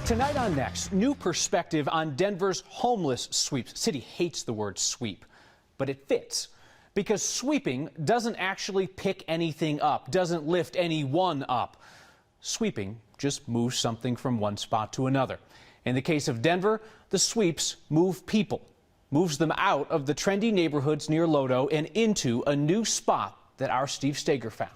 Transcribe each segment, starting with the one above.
Tonight on Next, new perspective on Denver's homeless sweep. The city hates the word sweep, but it fits because sweeping doesn't actually pick anything up, doesn't lift anyone up. Sweeping just moves something from one spot to another. In the case of Denver, the sweeps move people, moves them out of the trendy neighborhoods near Lodo and into a new spot that our Steve Steger found.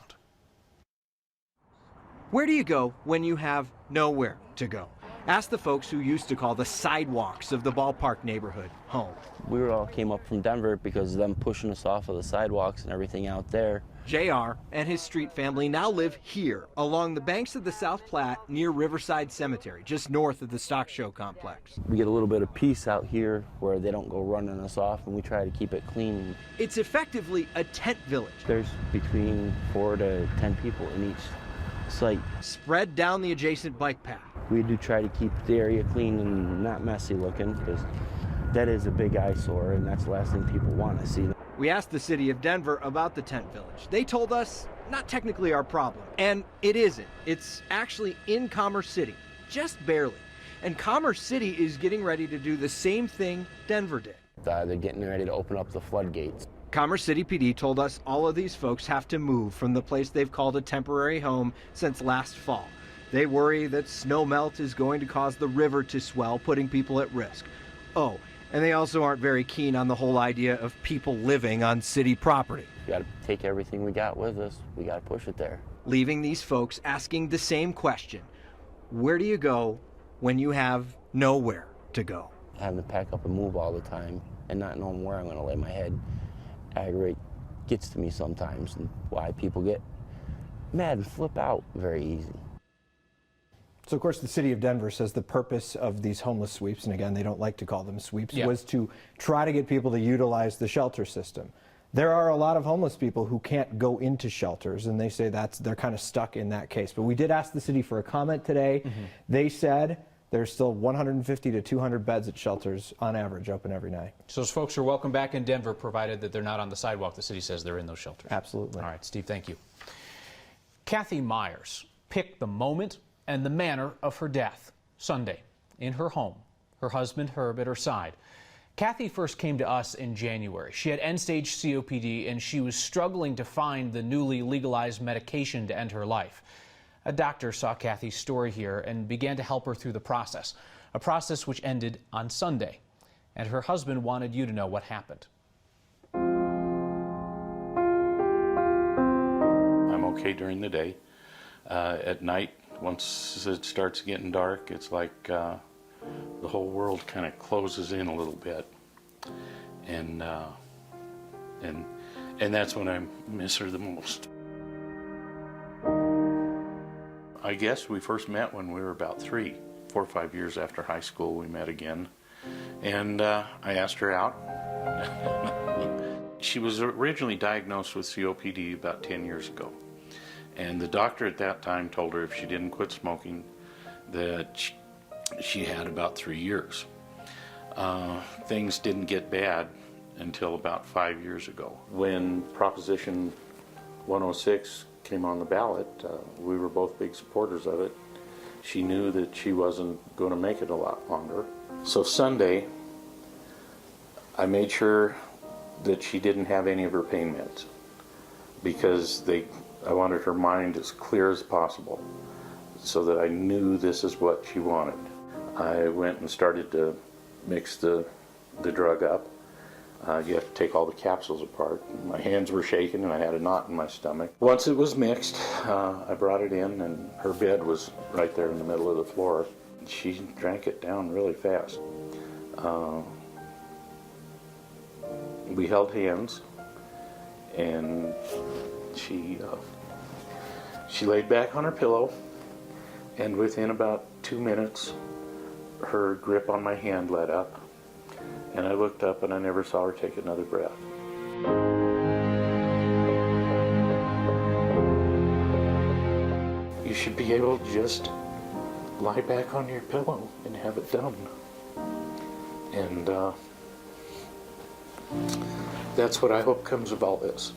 Where do you go when you have nowhere to go? Ask the folks who used to call the sidewalks of the ballpark neighborhood home. We all came up from Denver because of them pushing us off of the sidewalks and everything out there. JR and his street family now live here along the banks of the South Platte near Riverside Cemetery, just north of the Stock Show complex. We get a little bit of peace out here where they don't go running us off, and we try to keep it clean. It's effectively a tent village. There's between 4 to 10 people in each site. Spread down the adjacent bike path. We do try to keep the area clean and not messy looking, because that is a big eyesore, and that's the last thing people want to see. We asked the city of Denver about the tent village. They told us, not technically our problem. And it isn't. It's actually in Commerce City, just barely. And Commerce City is getting ready to do the same thing Denver did. They're getting ready to open up the floodgates. Commerce City PD told us all of these folks have to move from the place they've called a temporary home since last fall. They worry that snow melt is going to cause the river to swell, putting people at risk. Oh, and they also aren't very keen on the whole idea of people living on city property. We got to take everything we got with us. We got to push it there. Leaving these folks asking the same question. Where do you go when you have nowhere to go? Having to pack up and move all the time and not knowing where I'm going to lay my head gets to me sometimes, and why people get mad and flip out very easy. So, of course, the city of Denver says the purpose of these homeless sweeps, and again, they don't like to call them sweeps, was to try to get people to utilize the shelter system. There are a lot of homeless people who can't go into shelters, and they say they're kind of stuck in that case. But we did ask the city for a comment today. They said there's still 150 to 200 beds at shelters on average open every night. So those folks are welcome back in Denver, provided that they're not on the sidewalk. The city says they're in those shelters. Absolutely. All right, Steve, thank you. Kathy Meyers picked the moment and the manner of her death, Sunday, in her home, her husband Herb at her side. Kathy first came to us in January. She had end-stage COPD, and she was struggling to find the newly legalized medication to end her life. A doctor saw Kathy's story here and began to help her through the process, a process which ended on Sunday. And her husband wanted you to know what happened. I'm okay during the day. At night, once it starts getting dark, it's like the whole world kind of closes in a little bit, and that's when I miss her the most. I guess we first met when we were about 4 or 5 years after high school. We met again, and I asked her out. She was originally diagnosed with COPD about 10 years ago. And the doctor at that time told her if she didn't quit smoking, that she had about 3 years. Things didn't get bad until about 5 years ago. When Proposition 106 came on the ballot, we were both big supporters of it. She knew that she wasn't going to make it a lot longer. So Sunday, I made sure that she didn't have any of her pain meds, because I wanted her mind as clear as possible so that I knew this is what she wanted. I went and started to mix the drug up. You have to take all the capsules apart. My hands were shaking and I had a knot in my stomach. Once it was mixed, I brought it in, and her bed was right there in the middle of the floor. She drank it down really fast. We held hands, and she laid back on her pillow, and within about 2 minutes, her grip on my hand let up, and I looked up and I never saw her take another breath. You should be able to just lie back on your pillow and have it done. And that's what I hope comes of all this.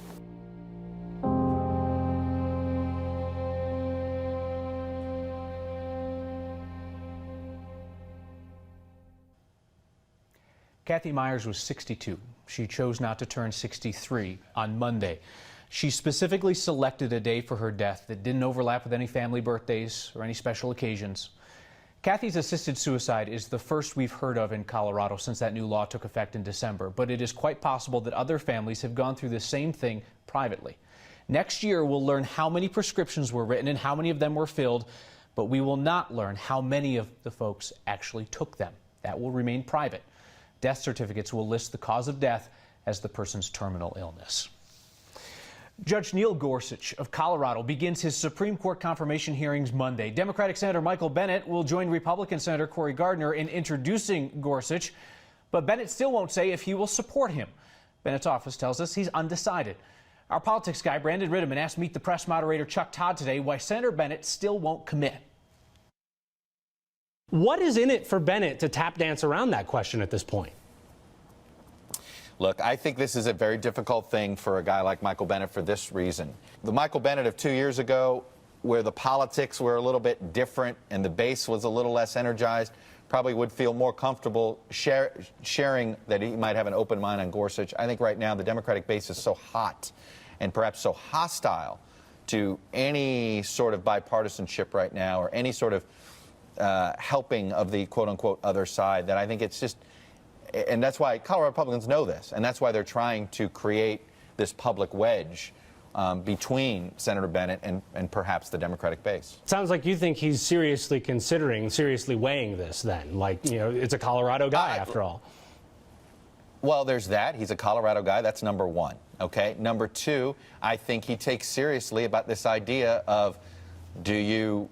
Kathy Meyers was 62. She chose not to turn 63 on Monday. She specifically selected a day for her death that didn't overlap with any family birthdays or any special occasions. Kathy's assisted suicide is the first we've heard of in Colorado since that new law took effect in December, but it is quite possible that other families have gone through the same thing privately. Next year, we'll learn how many prescriptions were written and how many of them were filled, but we will not learn how many of the folks actually took them. That will remain private. Death certificates will list the cause of death as the person's terminal illness. Judge Neil Gorsuch of Colorado begins his Supreme Court confirmation hearings Monday. Democratic Senator Michael Bennet will join Republican Senator Cory Gardner in introducing Gorsuch, but Bennet still won't say if he will support him. Bennett's office tells us he's undecided. Our politics guy, Brandon Rittiman, asked Meet the Press moderator Chuck Todd today why Senator Bennet still won't commit. What is in it for Bennet to tap dance around that question at this point? Look, I think this is a very difficult thing for a guy like Michael Bennet for this reason. The Michael Bennet of 2 years ago, where the politics were a little bit different and the base was a little less energized, probably would feel more comfortable sharing that he might have an open mind on Gorsuch. I think right now the Democratic base is so hot and perhaps so hostile to any sort of bipartisanship right now or any sort of helping of the quote-unquote other side that I think it's just, and that's why Colorado Republicans know this, and that's why they're trying to create this public wedge between Senator Bennet and perhaps the Democratic base. Sounds like you think he's seriously weighing this then. Like, you know, it's a Colorado guy after all. Well, there's that. He's a Colorado guy. That's number one. Okay. Number two, I think he takes seriously about this idea of do you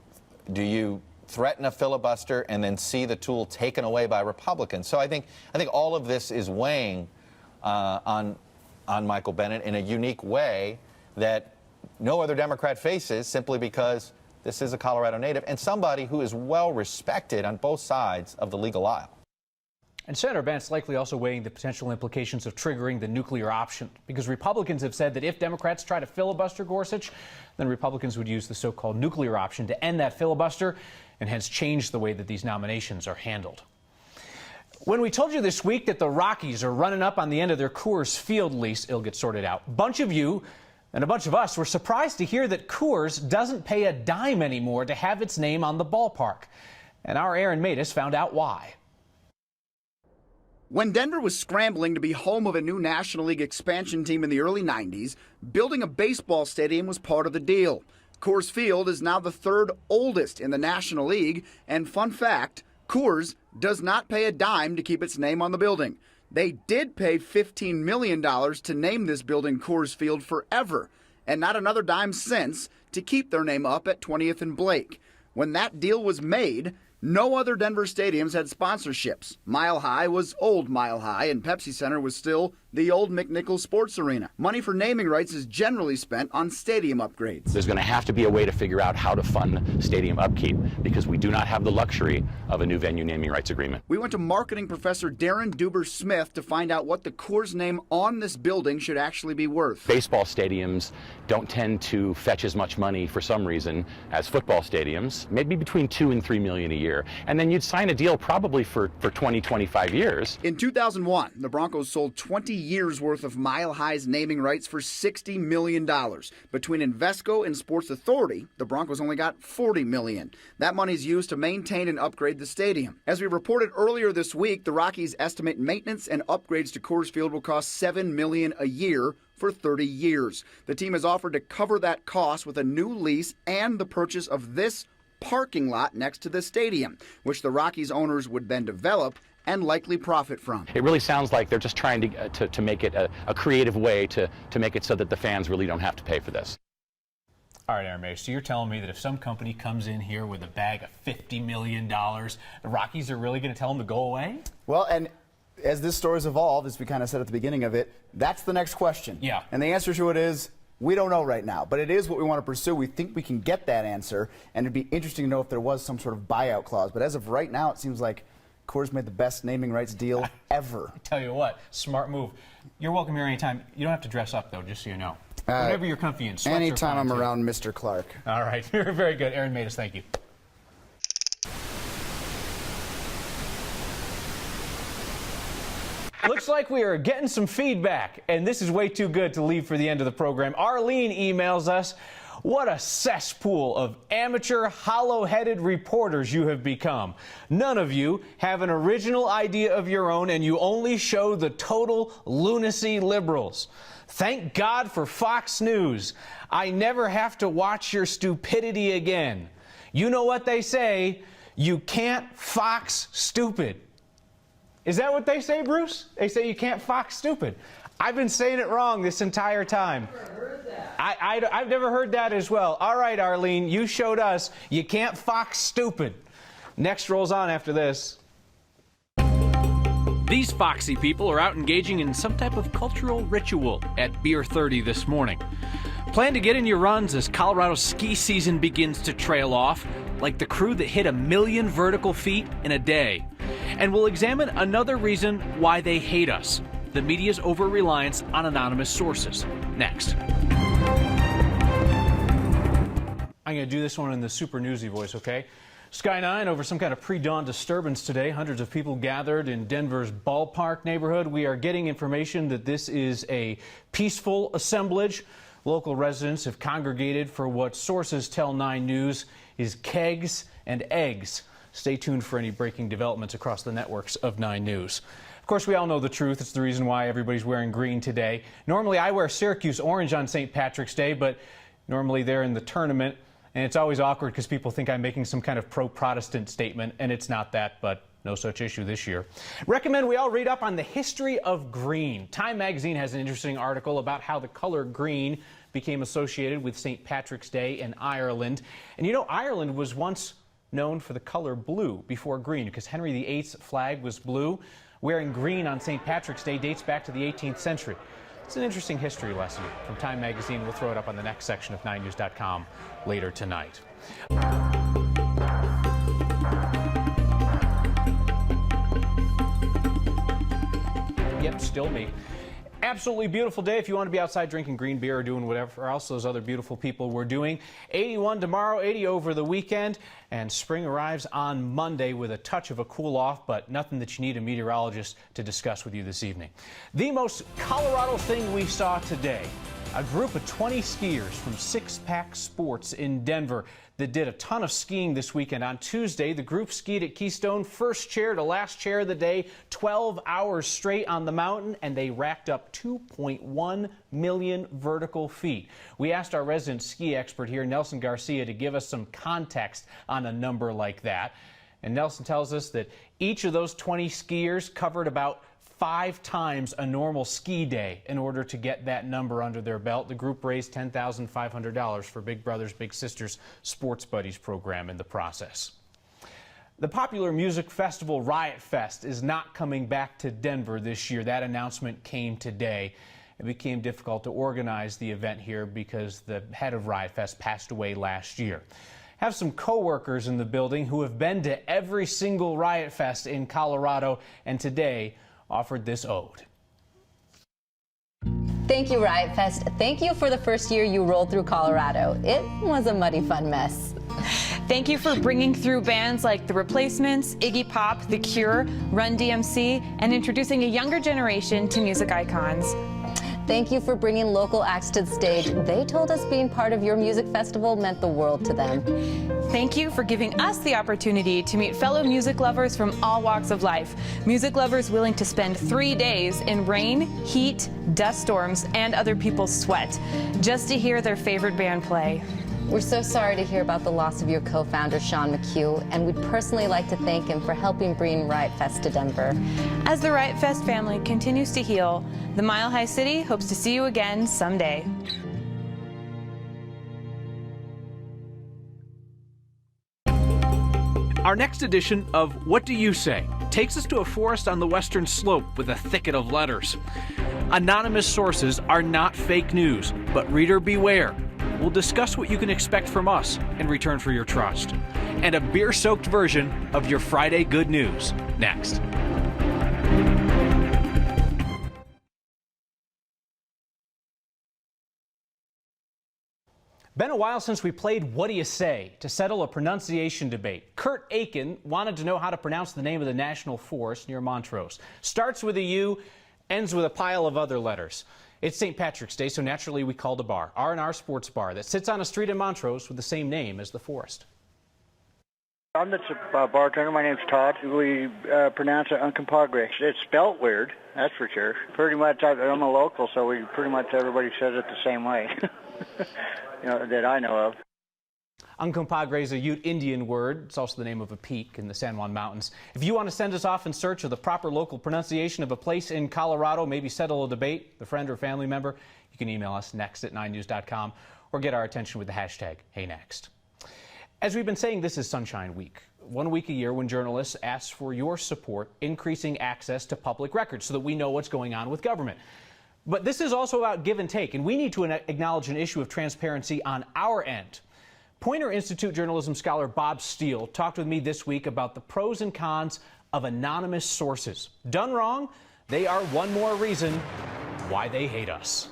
threaten a filibuster and then see the tool taken away by Republicans. So I think all of this is weighing on Michael Bennet in a unique way that no other Democrat faces, simply because this is a Colorado native and somebody who is well respected on both sides of the legal aisle. And Senator Bennet's likely also weighing the potential implications of triggering the nuclear option, because Republicans have said that if Democrats try to filibuster Gorsuch, then Republicans would use the so-called nuclear option to end that filibuster and hence change the way that these nominations are handled. When we told you this week that the Rockies are running up on the end of their Coors Field lease, it'll get sorted out. A bunch of you and a bunch of us were surprised to hear that Coors doesn't pay a dime anymore to have its name on the ballpark. And our Aaron Matus found out why. When Denver was scrambling to be home of a new National League expansion team in the early 90s, building a baseball stadium was part of the deal. Coors Field is now the third oldest in the National League, and fun fact, Coors does not pay a dime to keep its name on the building. They did pay $15 million to name this building Coors Field forever, and not another dime since to keep their name up at 20th and Blake. When that deal was made, no other Denver stadiums had sponsorships. Mile High was old Mile High, and Pepsi Center was still the old McNichols Sports Arena. Money for naming rights is generally spent on stadium upgrades. There's going to have to be a way to figure out how to fund stadium upkeep, because we do not have the luxury of a new venue naming rights agreement. We went to marketing professor Darren Duber-Smith to find out what the Coors name on this building should actually be worth. Baseball stadiums don't tend to fetch as much money for some reason as football stadiums, maybe between $2 and $3 million a year. And then you'd sign a deal probably for 20, 25 years. In 2001, the Broncos sold 20 years worth of Mile High's naming rights for $60 million. Between Invesco and Sports Authority, the Broncos only got $40 million. That money's used to maintain and upgrade the stadium. As we reported earlier this week, the Rockies estimate maintenance and upgrades to Coors Field will cost $7 million a year for 30 years. The team has offered to cover that cost with a new lease and the purchase of this parking lot next to the stadium, which the Rockies owners would then develop and likely profit from. It really sounds like they're just trying to make it a creative way to make it so that the fans really don't have to pay for this. All right, Aaron Mayer, so you're telling me that if some company comes in here with a bag of $50 million, the Rockies are really going to tell them to go away? Well, and as this story's evolved, as we kind of said at the beginning of it, that's the next question. Yeah. And the answer to it is, we don't know right now, but it is what we want to pursue. We think we can get that answer, and it'd be interesting to know if there was some sort of buyout clause. But as of right now, it seems like Coors made the best naming rights deal ever. I tell you what, smart move. You're welcome here anytime. You don't have to dress up, though, just so you know. Whenever you're comfy in sweats. Anytime I'm around Mr. Clark. All right, very good. Aaron Matus, thank you. Looks like we are getting some feedback, and this is way too good to leave for the end of the program. Arlene emails us, "What a cesspool of amateur, hollow-headed reporters you have become. None of you have an original idea of your own, and you only show the total lunacy liberals. Thank God for Fox News. I never have to watch your stupidity again. You know what they say, you can't fox stupid." Is that what they say, Bruce? They say you can't fox stupid. I've been saying it wrong this entire time. I've never heard that. I've never heard that as well. All right, Arlene, you showed us you can't fox stupid. Next rolls on after this. These foxy people are out engaging in some type of cultural ritual at Beer 30 this morning. Plan to get in your runs as Colorado's ski season begins to trail off, like the crew that hit 1 million vertical feet in a day. And we'll examine another reason why they hate us: the media's over-reliance on anonymous sources. Next. I'm going to do this one in the super newsy voice, okay? Sky 9 over some kind of pre-dawn disturbance today. Hundreds of people gathered in Denver's Ballpark neighborhood. We are getting information that this is a peaceful assemblage. Local residents have congregated for what sources tell 9 News is kegs and eggs. Stay tuned for any breaking developments across the networks of 9 News. Of course, we all know the truth. It's the reason why everybody's wearing green today. Normally, I wear Syracuse orange on St. Patrick's Day, but normally they're in the tournament, and it's always awkward because people think I'm making some kind of pro-Protestant statement, and it's not that, but no such issue this year. Recommend we all read up on the history of green. Time magazine has an interesting article about how the color green became associated with St. Patrick's Day in Ireland. And you know, Ireland was once known for the color blue before green because Henry VIII's flag was blue. Wearing green on St. Patrick's Day dates back to the 18th century. It's an interesting history lesson from Time magazine. We'll throw it up on the next section of 9news.com later tonight. Yep, still me. Absolutely beautiful day if you want to be outside drinking green beer or doing whatever else those other beautiful people were doing. 81 tomorrow, 80 over the weekend, and spring arrives on Monday with a touch of a cool off, but nothing that you need a meteorologist to discuss with you this evening. The most Colorado thing we saw today: a group of 20 skiers from Six Pack Sports in Denver that did a ton of skiing this weekend. On Tuesday, the group skied at Keystone, first chair to last chair of the day, 12 hours straight on the mountain, and they racked up 2.1 million vertical feet. We asked our resident ski expert here, Nelson Garcia, to give us some context on a number like that. And Nelson tells us that each of those 20 skiers covered about 5 times a normal ski day in order to get that number under their belt. The group raised $10,500 for Big Brothers Big Sisters Sports Buddies program in the process. The popular music festival Riot Fest is not coming back to Denver this year. That announcement came today. It became difficult to organize the event here because the head of Riot Fest passed away last year. Have some co-workers in the building who have been to every single Riot Fest in Colorado, and today offered this ode. Thank you, Riot Fest. Thank you for the first year you rolled through Colorado. It was a muddy fun mess. Thank you for bringing through bands like The Replacements, Iggy Pop, The Cure, Run DMC, and introducing a younger generation to music icons. Thank you for bringing local acts to the stage. They told us being part of your music festival meant the world to them. Thank you for giving us the opportunity to meet fellow music lovers from all walks of life. Music lovers willing to spend 3 days in rain, heat, dust storms, and other people's sweat just to hear their favorite band play. We're so sorry to hear about the loss of your co-founder, Sean McHugh, and we'd personally like to thank him for helping bring Riot Fest to Denver. As the Riot Fest family continues to heal, the Mile High City hopes to see you again someday. Our next edition of What Do You Say takes us to a forest on the western slope with a thicket of letters. Anonymous sources are not fake news, but reader beware. We'll discuss what you can expect from us in return for your trust. And a beer-soaked version of your Friday good news next. Been a while since we played What Do You Say to settle a pronunciation debate. Kurt Aiken wanted to know how to pronounce the name of the national forest near Montrose. Starts with a U, ends with a pile of other letters. It's St. Patrick's Day, so naturally we called a bar, R&R Sports Bar, that sits on a street in Montrose with the same name as the forest. I'm the bartender. My name's Todd. We pronounce it uncompagre. It's spelt weird, that's for sure. Pretty much, I'm a local, so we pretty much everybody says it the same way. That I know of. Uncompagre is a Ute Indian word. It's also the name of a peak in the San Juan Mountains. If you want to send us off in search of the proper local pronunciation of a place in Colorado, maybe settle a debate, a friend or family member, you can email us next@9news.com or get our attention with the hashtag #HeyNext. As we've been saying, this is Sunshine Week. 1 week a year when journalists ask for your support, increasing access to public records so that we know what's going on with government. But this is also about give and take, and we need to acknowledge an issue of transparency on our end. Poynter Institute journalism scholar Bob Steele talked with me this week about the pros and cons of anonymous sources. Done wrong, they are one more reason why they hate us.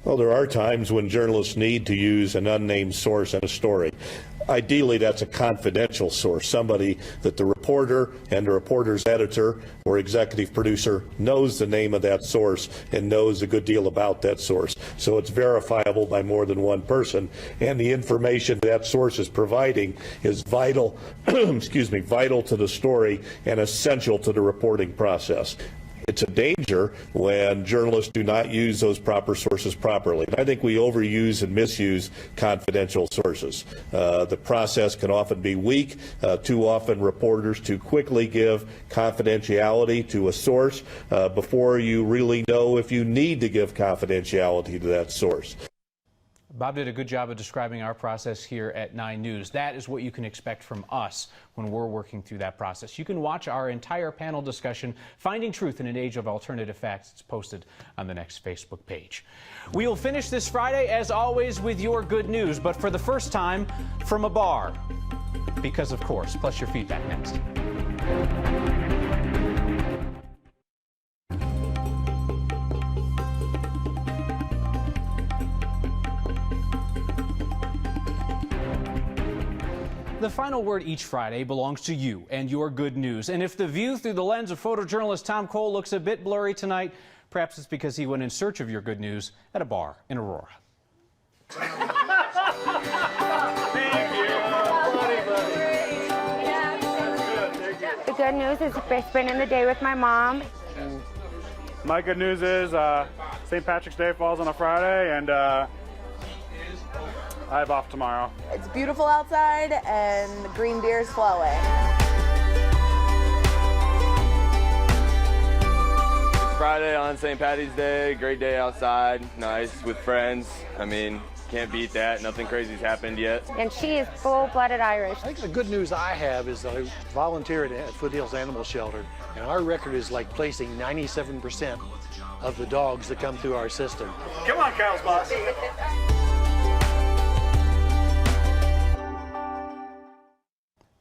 Well, there are times when journalists need to use an unnamed source in a story. Ideally, that's a confidential source, somebody that the reporter and the reporter's editor or executive producer knows the name of that source and knows a good deal about that source. So it's verifiable by more than one person, and the information that source is providing is vital, vital to the story and essential to the reporting process. It's a danger when journalists do not use those proper sources properly. And I think we overuse and misuse confidential sources. The process can often be weak. Too often reporters too quickly give confidentiality to a source before you really know if you need to give confidentiality to that source. Bob did a good job of describing our process here at 9 News. That is what you can expect from us when we're working through that process. You can watch our entire panel discussion, Finding Truth in an Age of Alternative Facts. It's posted on the Next Facebook page. We will finish this Friday, as always, with your good news, but for the first time, from a bar. Because, of course, plus your feedback next. The final word each Friday belongs to you and your good news. And if the view through the lens of photojournalist Tom Cole looks a bit blurry tonight, perhaps it's because he went in search of your good news at a bar in Aurora. Thank you. The good news is spending the day with my mom. My good news is St. Patrick's Day falls on a Friday, and I have off tomorrow. It's beautiful outside and the green beer is flowing. It's Friday on St. Patty's Day, great day outside, nice with friends. I mean, can't beat that. Nothing crazy's happened yet. And she is full-blooded Irish. I think the good news I have is I volunteer at Foothills Animal Shelter, and our record is like placing 97% of the dogs that come through our system. Come on, Kyle's boss.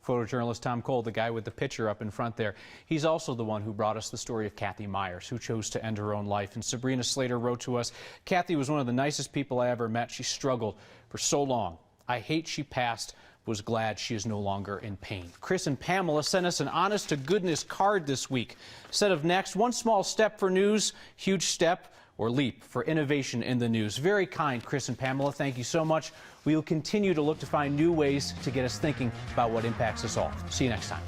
Photojournalist Tom Cole, the guy with the picture up in front there. He's also the one who brought us the story of Kathy Meyers, who chose to end her own life. And Sabrina Slater wrote to us, Kathy was one of the nicest people I ever met. She struggled for so long. I hate she passed, was glad she is no longer in pain. Chris and Pamela sent us an honest-to-goodness card this week. Instead of next, one small step for news, huge step or leap for innovation in the news. Very kind, Chris and Pamela. Thank you so much. We will continue to look to find new ways to get us thinking about what impacts us all. See you next time.